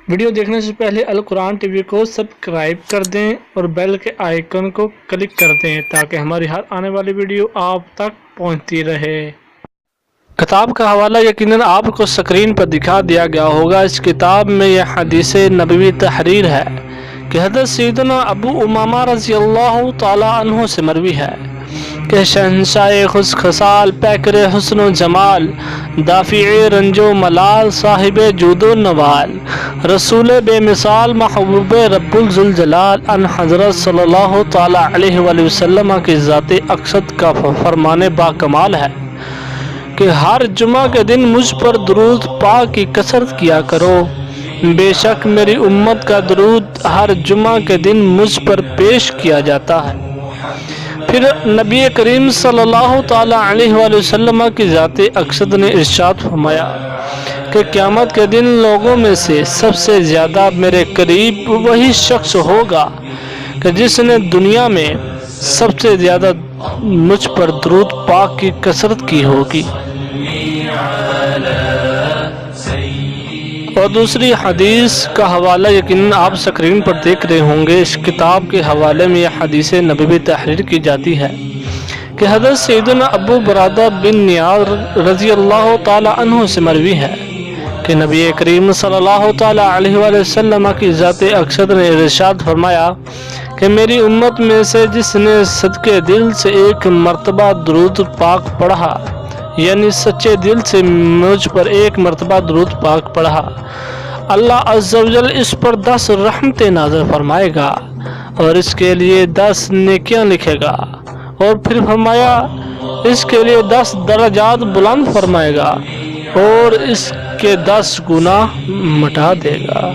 Video دیکھنے سے پہلے القرآن ٹی وی کو سبسکرائب کر دیں اور بیل کے آئیکن کو کلک کر دیں تاکہ ہماری ہر آنے والی ویڈیو آپ تک پہنچتی رہے۔ کتاب کا حوالہ یقیناً آپ کو سکرین پر دکھا دیا گیا ہوگا۔ اس کتاب میں یہ حدیث نبوی تحریر ہے کہ حضرت سیدنا ابو امامہ رضی اللہ تعالیٰ عنہ سے مروی ہے کہ شہنشاہ خوش خصال، پیکر حسن و جمال، دافع رنج و ملال، صاحب جود و نوال، رسول بے مثال، محبوب رب ذوالجلال، ان حضرت صلی اللہ تعالیٰ علیہ وآلہ وسلم کی ذات اقدس کا فرمان با کمال ہے کہ ہر جمعہ کے دن مجھ پر درود پاک کی کثرت کیا کرو، بے شک میری امت کا درود ہر جمعہ کے دن مجھ پر پیش کیا جاتا ہے۔ پھر نبی کریم صلی اللہ تعالیٰ علیہ وآلہ وسلم کی ذات اقدس نے ارشاد فرمایا کہ قیامت کے دن لوگوں میں سے سب سے زیادہ میرے قریب وہی شخص ہوگا کہ جس نے دنیا میں سب سے زیادہ مجھ پر درود پاک کی کثرت کی ہوگی۔ اور دوسری حدیث کا حوالہ یقیناً آپ سکرین پر دیکھ رہے ہوں گے۔ اس کتاب کے حوالے میں یہ حدیث نبوی تحریر کی جاتی ہے کہ حضرت سیدنا ابو برادہ بن نیاز رضی اللہ تعالی عنہ سے مروی ہے کہ نبی کریم صلی اللہ تعالی علیہ وآلہ وسلم کی ذات اقدس نے ارشاد فرمایا کہ میری امت میں سے جس نے صدقے دل سے ایک مرتبہ درود پاک پڑھا، یعنی سچے دل سے مجھ پر ایک مرتبہ درود پاک پڑھا، اللہ عز و جل اس پر 10 رحمتیں نازل فرمائے گا اور اس کے لیے 10 نیکیاں لکھے گا، اور پھر فرمایا اس کے لیے 10 درجات بلند فرمائے گا اور اس کے 10 گناہ مٹا دے گا۔